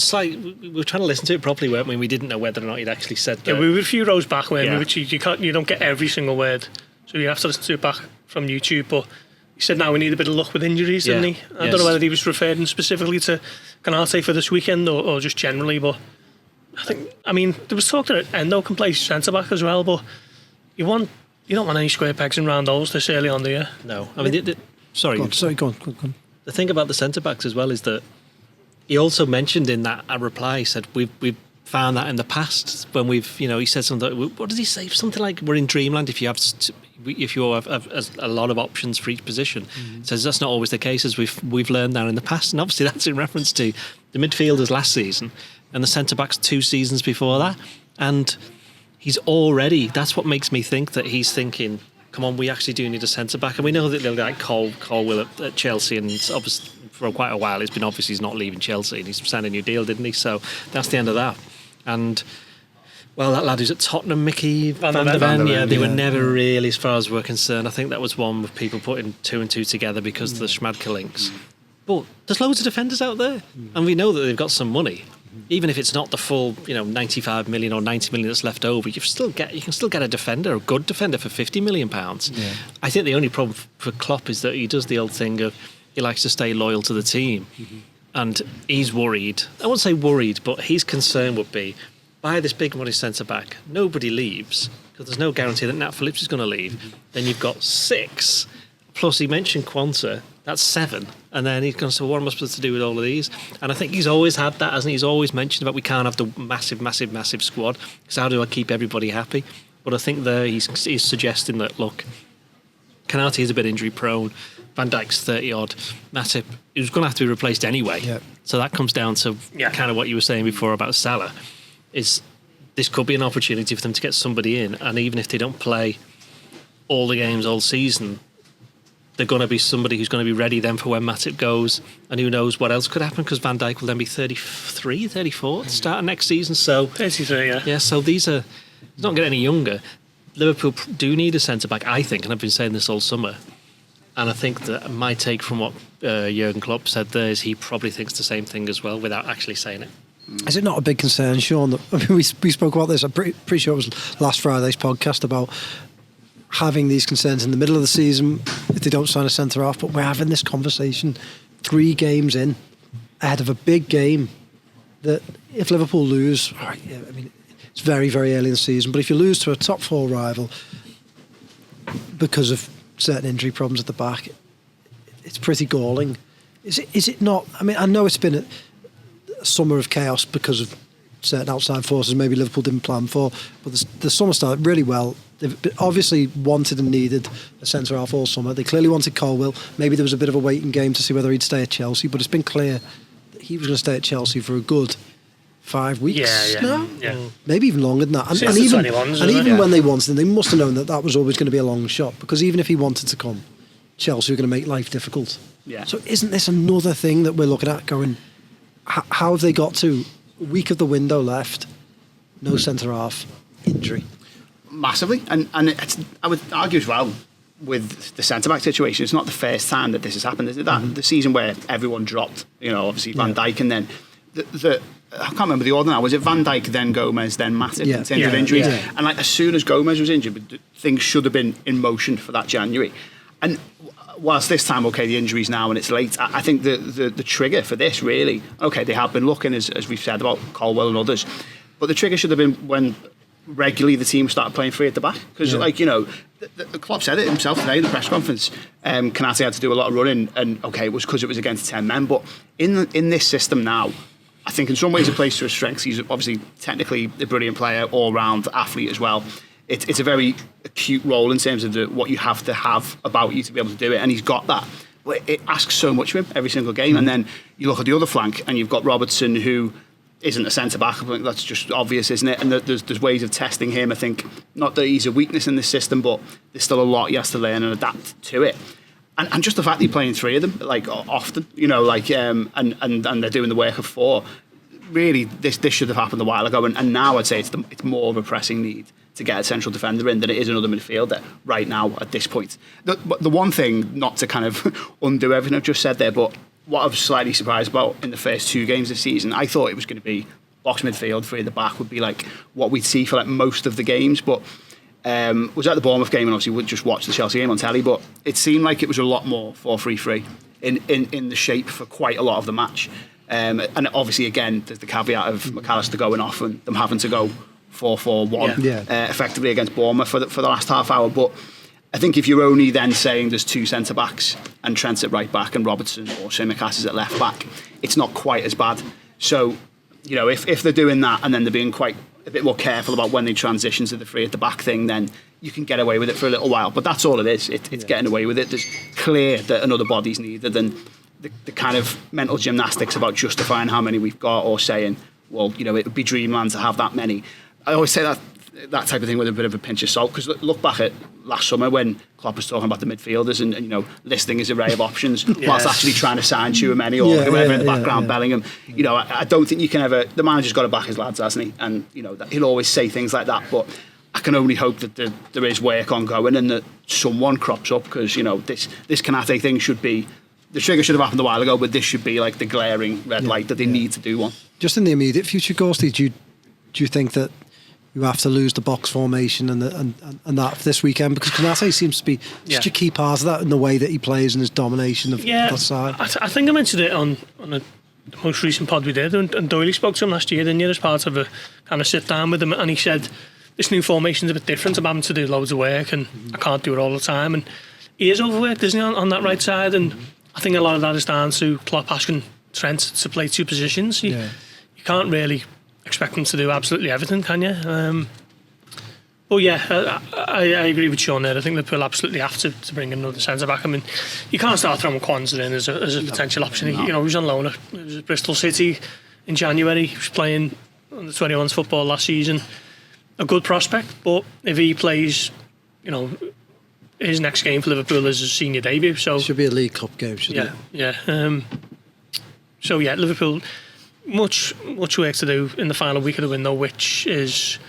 were trying to listen to it properly, weren't we? We didn't know whether or not he'd actually said that. Yeah, we were a few rows back, which you don't get every single word. So you have to listen to it back from YouTube. But he said now we need a bit of luck with injuries, didn't he? I don't know whether he was referring specifically to Konate for this weekend or just generally, but I mean, there was talk that Endo can play centre-back as well, but you don't want any square pegs and round holes this early on, do you? No. I mean, sorry. Go on. The thing about the centre-backs as well is that he also mentioned in that reply, he said, we've found that in the past when he said something, what did he say? Something like, we're in dreamland if you have a lot of options for each position. Says that's not always the case, as we've learned now in the past, and obviously that's in reference to the midfielders last season and the centre-backs 2 seasons before that. And he's already, that's what makes me think that he's thinking, come on, we actually do need a centre-back. And we know that they'll like Cole will at Chelsea, and it's obviously for quite a while he's not leaving Chelsea, and he's signed a new deal, didn't he? So that's the end of that. And that lad who's at Tottenham, Mickey van der Ven, they were never really, as far as we're concerned. I think that was one with people putting 2 and 2 together because of the Schmadke links. But there's loads of defenders out there, and we know that they've got some money. Even if it's not the full, 95 million or 90 million that's left over, you can still get a defender, a good defender, for 50 million pounds. Yeah. I think the only problem for Klopp is that he does the old thing of he likes to stay loyal to the team, and he's worried. I won't say worried, but his concern would be, buy this big money centre back, nobody leaves because there's no guarantee that Nat Phillips is going to leave. Then you've got 6. Plus, he mentioned Quansah, that's 7. And then he's going to say, what am I supposed to do with all of these? And I think he's always had that, hasn't he? He's always mentioned about we can't have the massive squad, because how do I keep everybody happy? But I think there he's suggesting that, look, Konate is a bit injury prone, Van Dijk's 30-odd, Matip, he was going to have to be replaced anyway. Yep. So that comes down to kind of what you were saying before about Salah, is this could be an opportunity for them to get somebody in, and even if they don't play all the games all season, they're going to be somebody who's going to be ready then for when Matip goes, and who knows what else could happen, because Van Dijk will then be 33, 34 at the start of next season. So 33, yeah. So these are not getting any younger. Liverpool do need a centre back, I think, and I've been saying this all summer. And I think that my take from what Jurgen Klopp said there is he probably thinks the same thing as well, without actually saying it. Is it not a big concern, Sean? We spoke about this. I'm pretty sure it was last Friday's podcast about having these concerns in the middle of the season if they don't sign a centre-half, but we're having this conversation 3 games in ahead of a big game that if Liverpool lose, I mean, it's very, very early in the season, but if you lose to a top 4 rival because of certain injury problems at the back, it's pretty galling. Is it not? I mean, I know it's been a summer of chaos because of certain outside forces maybe Liverpool didn't plan for, but the summer started really well. They've obviously wanted and needed a centre-half all summer. They clearly wanted Colwill. Maybe there was a bit of a waiting game to see whether he'd stay at Chelsea, but it's been clear that he was going to stay at Chelsea for a good 5 weeks now. Yeah. Maybe even longer than that. And even when they wanted him, they must have known that was always going to be a long shot, because even if he wanted to come, Chelsea were going to make life difficult. Yeah. So isn't this another thing that we're looking at going, how have they got to a week of the window left, no centre-half, injury? Massively, and I would argue as well with the centre-back situation, it's not the first time that this has happened, is it? The season where everyone dropped, obviously Van Dijk, and then I can't remember the order now. Was it Van Dijk, then Gomez, then Matip in terms of injuries? Yeah. And as soon as Gomez was injured, things should have been in motion for that January. And whilst this time, okay, the injury's now and it's late, I think the trigger for this really, okay, they have been looking, as we've said about Colwell and others, but the trigger should have been when regularly the team started playing free at the back. Because, the Klopp said it himself today in the press conference. Konate had to do a lot of running, and okay, it was because it was against 10 men. But in this system now, I think in some ways it plays to his strengths. He's obviously technically a brilliant player, all-round athlete as well. It's a very acute role in terms of what you have to have about you to be able to do it, and he's got that. But it asks so much of him every single game. And then you look at the other flank, and you've got Robertson, who isn't a centre-back. I think that's just obvious, isn't it? And there's ways of testing him. I think not that he's a weakness in this system, but there's still a lot he has to learn and adapt to it. And just the fact that you're playing three of them, like often, and they're doing the work of four. Really, this should have happened a while ago. And now I'd say it's more of a pressing need to get a central defender in than it is another midfielder right now at this point. The one thing, not to kind of undo everything I've just said there, but what I was slightly surprised about in the first two games this season, I thought it was going to be box midfield, three at the back would be like what we'd see for like most of the games. But was at the Bournemouth game and obviously would just watch the Chelsea game on telly, but it seemed like it was a lot more 4-3-3 in the shape for quite a lot of the match. And obviously, again, there's the caveat of McAllister going off and them having to go 4-4-1 effectively against Bournemouth for the last half hour. But I think if you're only then saying there's two centre-backs and Trent at right back and Robertson or Tsimikas is at left back, it's not quite as bad. So, if they're doing that and then they're being quite a bit more careful about when they transition to the three at the back thing, then you can get away with it for a little while. But that's all it is. It's getting away with it. It's clear that another body's needed, and the kind of mental gymnastics about justifying how many we've got or saying, well, it would be dreamland to have that many. I always say that type of thing with a bit of a pinch of salt, because look back at last summer when Klopp was talking about the midfielders and listing his array of options whilst actually trying to sign Tchouameni or whoever in the background, Bellingham. I don't think you can ever. The manager's got to back his lads, hasn't he? And he'll always say things like that. But I can only hope that there is work ongoing and that someone crops up, because this Konate thing should be. The trigger should have happened a while ago, but this should be like the glaring red light that they need to do one. Just in the immediate future, Gorsty, do you think that you have to lose the box formation and that this weekend, because Konate seems to be such a key part of that in the way that he plays and his domination of that side? I think I mentioned it on the most recent pod we did, and Doyle spoke to him last year, didn't you, as part of a kind of sit down with him, and he said this new formation's a bit different. I'm having to do loads of work and I can't do it all the time, and he is overworked, isn't he, on that right side, and I think a lot of that is down to Klopp asking Trent to play two positions. You can't really expect him to do absolutely everything, can you? But I agree with Sean there. I think Liverpool absolutely have to bring in another centre back. I mean, you can't start throwing Kwanzaa in as a potential option. He was on loan at Bristol City in January. He was playing on the 21s football last season. A good prospect, but if he plays, his next game for Liverpool is his senior debut. So should be a League Cup game, shouldn't it? Yeah. Liverpool, much work to do in the final week of the window, which is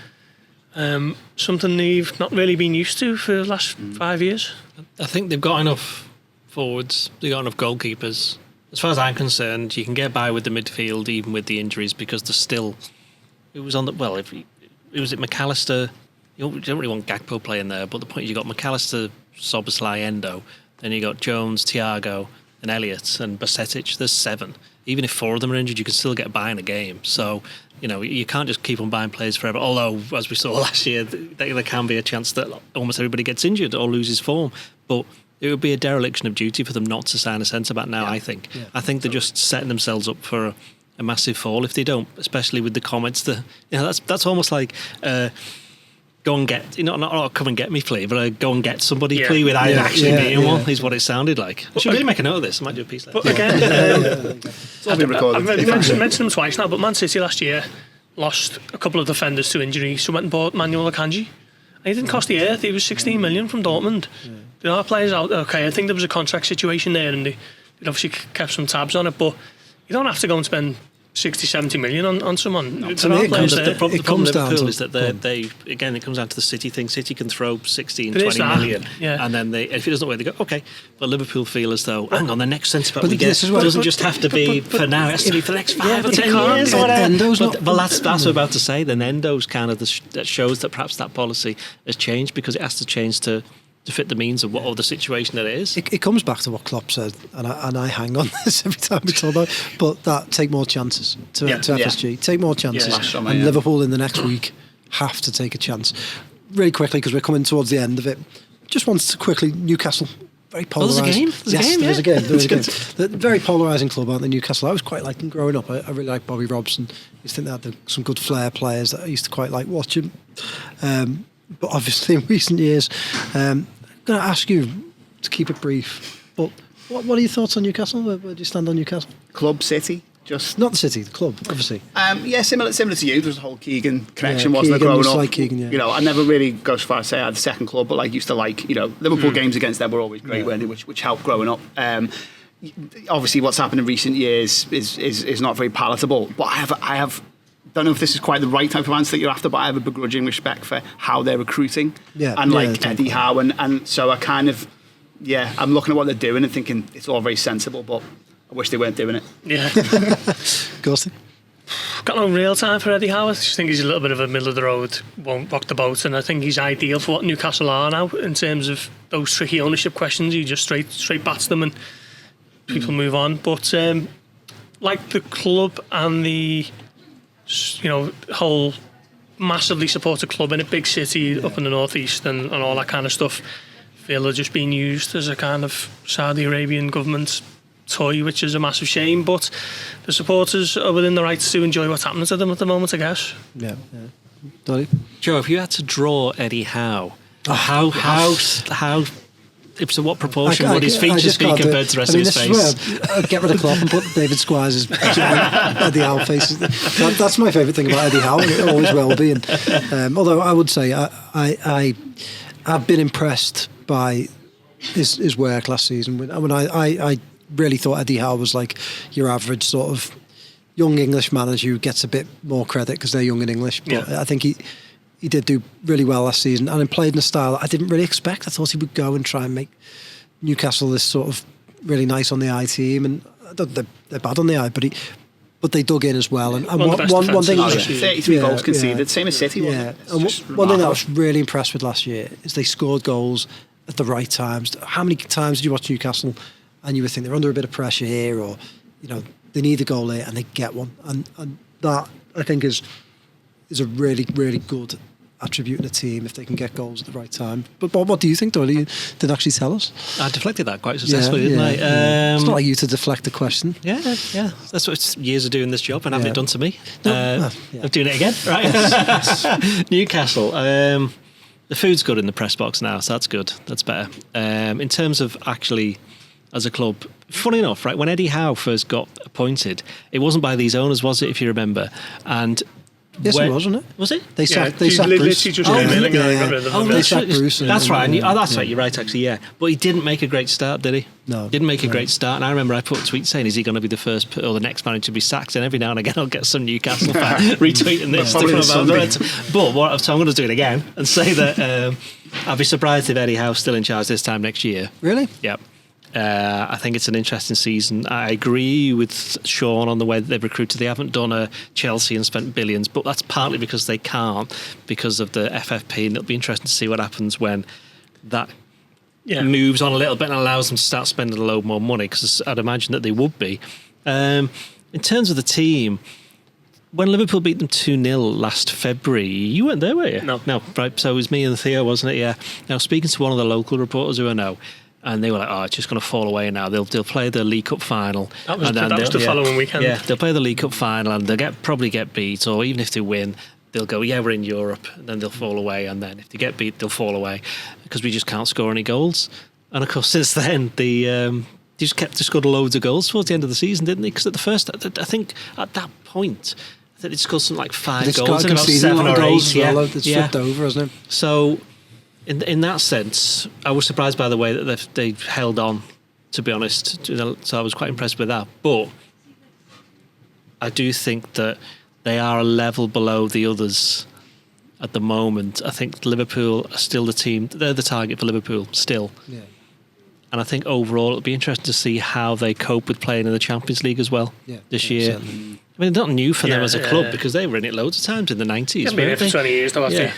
something they've not really been used to for the last 5 years. I think they've got enough forwards, they've got enough goalkeepers. As far as I'm concerned, you can get by with the midfield even with the injuries, because there's still. It was on the if it was at McAllister. You don't really want Gakpo playing there, but the point is you got McAllister, Szoboszlai, Endo, then you got Jones, Thiago, and Elliott and Basetic. There's 7. Even if 4 of them are injured, you can still get by in a game. So, you can't just keep on buying players forever. Although, as we saw last year, there can be a chance that almost everybody gets injured or loses form. But it would be a dereliction of duty for them not to sign a centre-back now, I think. Yeah. I think they're just setting themselves up for a massive fall if they don't, especially with the comments that... that's almost like... go and get, not come and get me plea, but go and get somebody plea without actually being one, is what it sounded like. I should really make a note of this. I might do a piece later. But again, I've mentioned them twice now, but Man City last year lost a couple of defenders to injury, so went and bought Manuel Akanji. And he didn't cost the earth. He was 16 million from Dortmund. There are players out there. Okay, I think there was a contract situation there, and they obviously kept some tabs on it, but you don't have to go and spend 60-70 million on someone. No, to me, the problem with Liverpool is that they again, it comes down to the City thing. City can throw 16-20 million, and then if it doesn't work, they go okay. But Liverpool feel as though, hang on, the next centre back we get doesn't just have to be for now. It has to be for the next 5 or 10 years. Well, that's what I'm about to say. Then Endo's kind of that shows that perhaps that policy has changed, because it has to change to to fit the means of what the situation that it is. It comes back to what Klopp said, and I hang on this every time we talk about it, but that take more chances to FSG. Take more chances. And Liverpool in the next week have to take a chance. Really quickly, because we're coming towards the end of it, just wanted to quickly, Newcastle, very polarising. There's a game? There's a game. The very polarising club, aren't they, Newcastle? I was quite like them growing up. I really liked Bobby Robson. I used to think they had some good flair players that I used to quite like watching. But obviously in recent years, I'm going to ask you to keep it brief, but what are your thoughts on Newcastle? Where do you stand on Newcastle? Club, City? Just not the City, the club, obviously. Similar to you. There's a whole Keegan connection, wasn't there, growing up? Like Keegan, You know, I never really go as far as say I had the second club, but like used to like, you know, Liverpool games against them were always great, weren't they? Which helped growing up. Obviously, what's happened in recent years is not very palatable. But I have don't know if this is quite the right type of answer that you're after, but I have a begrudging respect for how they're recruiting Eddie Howe, and so I kind of I'm looking at what they're doing and thinking it's all very sensible, but I wish they weren't doing it. Yeah. Gorsty? Got no real time for Eddie Howe. I just think he's a little bit of a middle of the road, won't rock the boat, and I think he's ideal for what Newcastle are now in terms of those tricky ownership questions. He just straight bats them and people move on. But like the club and the whole massively supported club in a big city up in the northeast and all that kind of stuff, feel they're just being used as a kind of Saudi Arabian government toy, which is a massive shame, but the supporters are within the rights to enjoy what's happening to them at the moment, I guess. Dolly? Joe, if you had to draw Eddie Howe, how so what proportion would his features be compared to the rest of his face? I'd get rid of Klopp and put David Squires' Eddie Howe faces. That's my favourite thing about Eddie Howe, and it always will be. And although I would say I've been impressed by his work last season. I really thought Eddie Howe was like your average sort of young English manager who gets a bit more credit because they're young and English. But I think he did do really well last season, and he played in a style that I didn't really expect. I thought he would go and try and make Newcastle this sort of really nice on the eye team, and they're bad on the eye, but they dug in as well. And one thing, 33 goals conceded, same as City. Wasn't it? And one thing that I was really impressed with last year is they scored goals at the right times. How many times did you watch Newcastle and you would think they're under a bit of pressure here, or they need a goal here, and they get one, and that I think is a really, really good attribute in a team if they can get goals at the right time. But Bob, what do you think, Doyle? You didn't actually tell us. I deflected that quite successfully, didn't I? It's not like you to deflect the question. Yeah. That's what years of doing this job and having it done to me. I'm doing it again, right? Newcastle. The food's good in the press box now, so that's good. That's better. In terms of actually, as a club, funny enough, right, when Eddie Howe first got appointed, it wasn't by these owners, was it, if you remember? And yes, it was, wasn't it? Was it? They sacked Bruce. They sacked Bruce. That's right. That's right. You're right, actually. Yeah, but he didn't make a great start, did he? No, didn't make a great start. And I remember I put a tweet saying, "Is he going to be the first or the next manager to be sacked?" And every now and again, I'll get some Newcastle fan retweeting this stuff about it. But so I'm going to do it again and say that I'd be surprised if Eddie Howe's still in charge this time next year. Really? Yeah. I think it's an interesting season. I agree with Sean on the way that they've recruited. They haven't done a Chelsea and spent billions, but that's partly because they can't, because of the FFP, and it'll be interesting to see what happens when that moves on a little bit and allows them to start spending a load more money, because I'd imagine that they would be. In terms of the team, when Liverpool beat them 2-0 last February, you weren't there, were you? No. Right, so it was me and Theo, wasn't it? Yeah. Now, speaking to one of the local reporters who I know, and they were like, it's just going to fall away now. They'll play the League Cup final. That was the following weekend. Yeah, they'll play the League Cup final and they'll probably get beat, or even if they win, they'll go, we're in Europe, and then they'll fall away, and then if they get beat, they'll fall away, because we just can't score any goals. And of course, since then, they just scored loads of goals towards the end of the season, didn't they? Because at the first, I think at that point, I think they scored something like 5 goals in about 7 or 8. It's flipped over, hasn't it? So in that sense, I was surprised by the way that they held on, to be honest. So I was quite impressed with that. But I do think that they are a level below the others at the moment. I think Liverpool are still the team. They're the target for Liverpool still. Yeah. And I think overall it'll be interesting to see how they cope with playing in the Champions League as well this year. I mean, not new for them as a club because they were in it loads of times in the 90s. Yeah, been here for 20 years, though, yeah.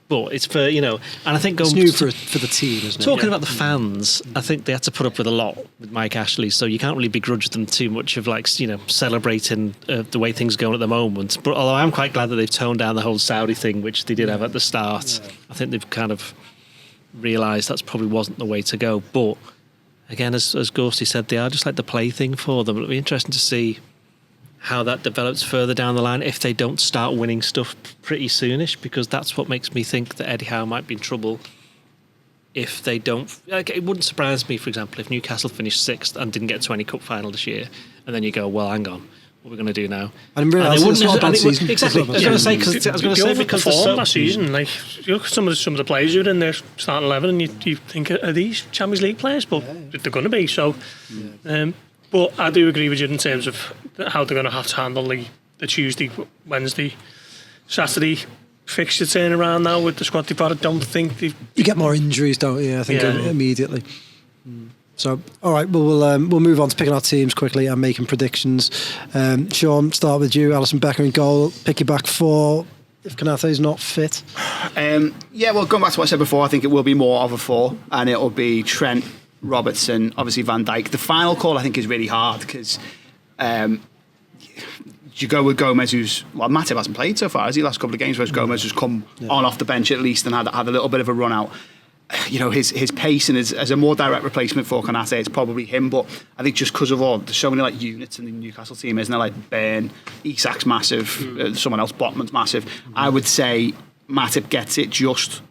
But it's for, and I think it's new for the team, isn't it? Talking about the fans, I think they had to put up with a lot with Mike Ashley, so you can't really begrudge them too much of celebrating the way things are going at the moment. But although I'm quite glad that they've toned down the whole Saudi thing, which they did have at the start, I think they've kind of realised that probably wasn't the way to go. But again, as Gorsty said, they are just like the plaything for them. It'll be interesting to see how that develops further down the line if they don't start winning stuff pretty soonish, because that's what makes me think that Eddie Howe might be in trouble if they don't. It wouldn't surprise me, for example, if Newcastle finished 6th and didn't get to any cup final this year, and then you go, well, hang on, what are we going to do now? And it's not a bad season. Exactly. I was going to say because last season, like you look at some of the players who are in their starting 11, and you think, are these Champions League players? But they're going to be. So. But I do agree with you in terms of how they're going to have to handle the Tuesday, Wednesday, Saturday fixture turnaround now with the squad they've got. I don't think you get more injuries, don't you? I think immediately. So, all right, we'll move on to picking our teams quickly and making predictions. Sean, start with you. Alisson Becker in goal. Pick your back four if Konate's not fit. Well, going back to what I said before, I think it will be more of a 4, and it'll be Trent, Robertson, obviously Van Dijk. The final call I think is really hard because you go with Gomez, Matip hasn't played so far, has he? Last couple of games, whereas Gomez has come on off the bench at least and had a little bit of a run out. His pace and as a more direct replacement for Konate, it's probably him. But I think just because of there's so many units in the Newcastle team, isn't there? Like Burn, Isak's massive, someone else, Botman's massive. I would say Matip gets it just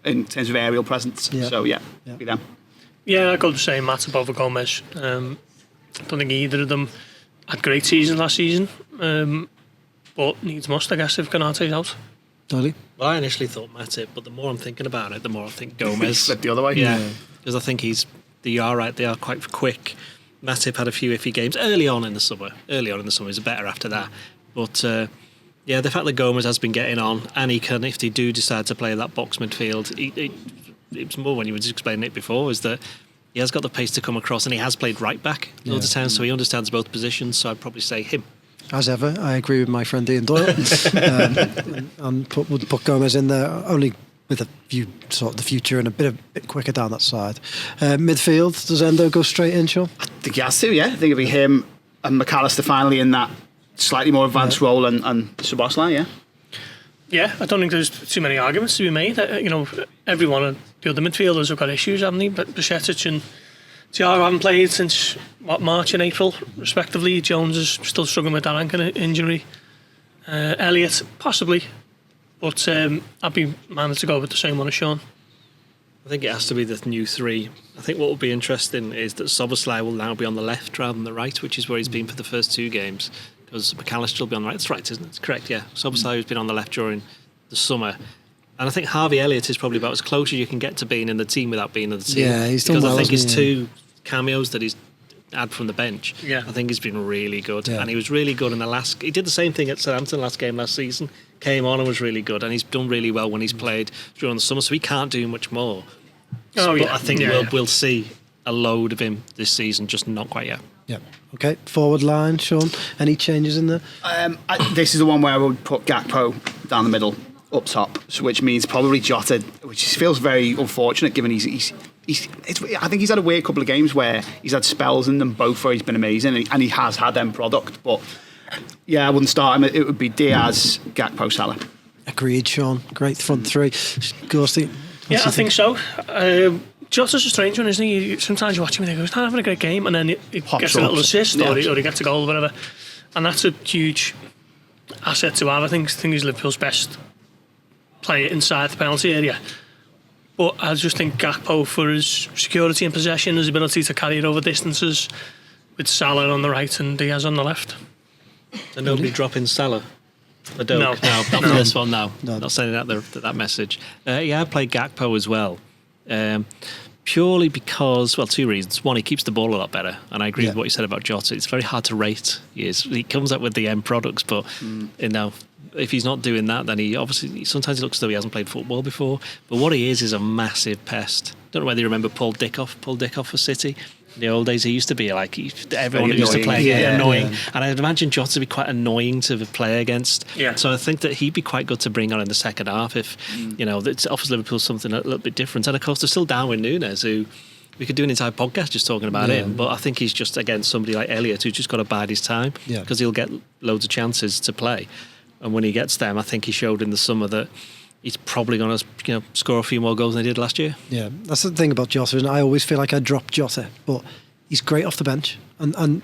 in terms of aerial presence. Yeah. So be them. Yeah, I got to say Matip over Gomez. I don't think either of them had great seasons last season, but needs must, I guess, if Konate's out. Totally. Well, I initially thought Matip, but the more I'm thinking about it, the more I think Gomez. Flip the other way. Yeah, because I think they are quite quick. Matip had a few iffy games early on in the summer. He's better after that. But the fact that Gomez has been getting on, and he can, if they do decide to play that box midfield, it's more when you were just explaining it before, is that he has got the pace to come across, and he has played right back loads of times, so he understands both positions. So I'd probably say him. As ever, I agree with my friend Ian Doyle, and would put Gomez in there only with a view sort of the future and a bit quicker down that side. Midfield, does Endo go straight in, Sean? I think he has to. Yeah, I think it'll be him and McAllister finally in that slightly more advanced role, and Szoboszlai. Yeah. Yeah, I don't think there's too many arguments to be made. Every one of the other midfielders have got issues, haven't they? But Bajcetic and Thiago haven't played since March and April, respectively. Jones is still struggling with that ankle injury. Elliott, possibly, but I'd be managed to go with the same one as Sean. I think it has to be the new 3. I think what will be interesting is that Szoboszlai will now be on the left rather than the right, which is where he's been for the first 2 games. Because McAllister will be on the right. That's right, isn't it? It's correct, yeah. Szoboszlai has been on the left during the summer. And I think Harvey Elliott is probably about as close as you can get to being in the team without being in the team. Yeah, he's done well. Because I think his 2 cameos that he's had from the bench, I think he's been really good. Yeah. And he was really good in he did the same thing at Southampton last season. Came on and was really good. And he's done really well when he's played during the summer, so he can't do much more. But I think we'll see a load of him this season, just not quite yet. Yeah. Okay. Forward line, Sean. Any changes in there? This is the one where I would put Gakpo down the middle, up top, which means probably Jota, which feels very unfortunate given I think he's had a weird couple of games where he's had spells in them both where he's been amazing, and he has had end product. But I wouldn't start him. It would be Diaz, Gakpo, Salah. Agreed, Sean. Great front 3. Gorsty. Yeah, I think so. Jota's a strange one, isn't he? Sometimes you watch him and he goes, not having a great game, and then he gets a little assist or he gets a goal or whatever. And that's a huge asset to have. I think he's Liverpool's best player inside the penalty area. But I just think Gakpo, for his security and possession, his ability to carry it over distances, with Salah on the right and Diaz on the left. So nobody dropping Salah? No, not for this one, no. Not sending out that message. I played Gakpo as well. Purely because, 2 reasons. One, he keeps the ball a lot better, and I agree with what you said about Jota. It's very hard to rate. He comes up with the end products, but if he's not doing that, then sometimes he looks as though he hasn't played football before. But what he is a massive pest. Don't know whether you remember Paul Dickoff for City. In the old days, he used to be like everyone who used to play annoying, and I'd imagine Jota to be quite annoying to play against. Yeah. So I think that he'd be quite good to bring on in the second half if it offers Liverpool something a little bit different. And of course, they're still down with Núñez, who we could do an entire podcast just talking about him. But I think he's just against somebody like Elliott who's just got to bide his time because he'll get loads of chances to play, and when he gets them, I think he showed in the summer that he's probably going to score a few more goals than he did last year. Yeah, that's the thing about Jota, and I always feel like I drop Jota, but he's great off the bench, and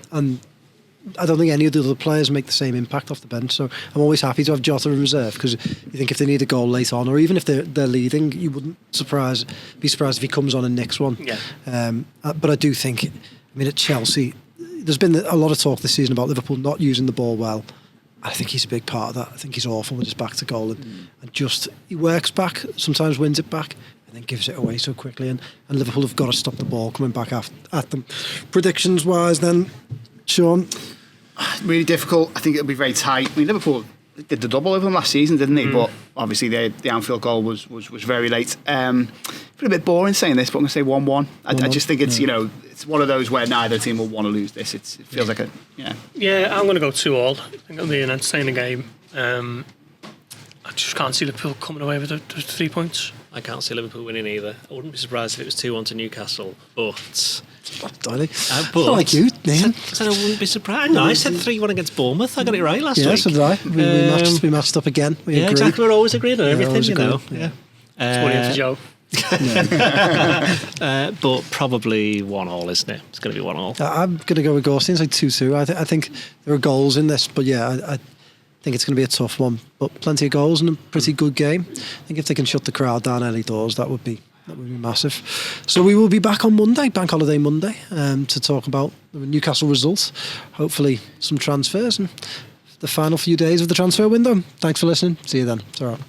I don't think any of the other players make the same impact off the bench. So I'm always happy to have Jota in reserve, because you think if they need a goal late on, or even if they're leading, you wouldn't be surprised if he comes on and nicks one. Yeah. But I do think, at Chelsea, there's been a lot of talk this season about Liverpool not using the ball well. I think he's a big part of that. I think he's awful with his back to goal, and just he works back, sometimes wins it back, and then gives it away so quickly. And Liverpool have got to stop the ball coming back at them. Predictions wise, then, Sean. Really difficult. I think it'll be very tight. Liverpool did the double over them last season, didn't they? But obviously the Anfield goal was very late. It's a bit boring saying this, but I'm going to say 1-1. I just think it's it's one of those where neither team will want to lose this. It feels like Yeah, I'm going to go 2-2. I think it'll be an entertaining game. I just can't see Liverpool coming away with the 3 points. I can't see Liverpool winning either. I wouldn't be surprised if it was 2-1 to Newcastle, but not like you, Nathan. I wouldn't be surprised. No, I said 3-1 against Bournemouth. I got it right last week. Yeah, so did I. We matched up again. We agreed. Exactly. We're always agreeing on everything, Yeah. It's one for Joe. But probably 1-1, isn't it? It's going to be 1-1. I'm going to go with Gorst Ian, like 2-2. I think there are goals in this, but I think it's going to be a tough one. But plenty of goals and a pretty good game. I think if they can shut the crowd down early doors, that would be massive. So we will be back on Monday, Bank Holiday Monday, to talk about the Newcastle results. Hopefully some transfers and the final few days of the transfer window. Thanks for listening. See you then. It's all right.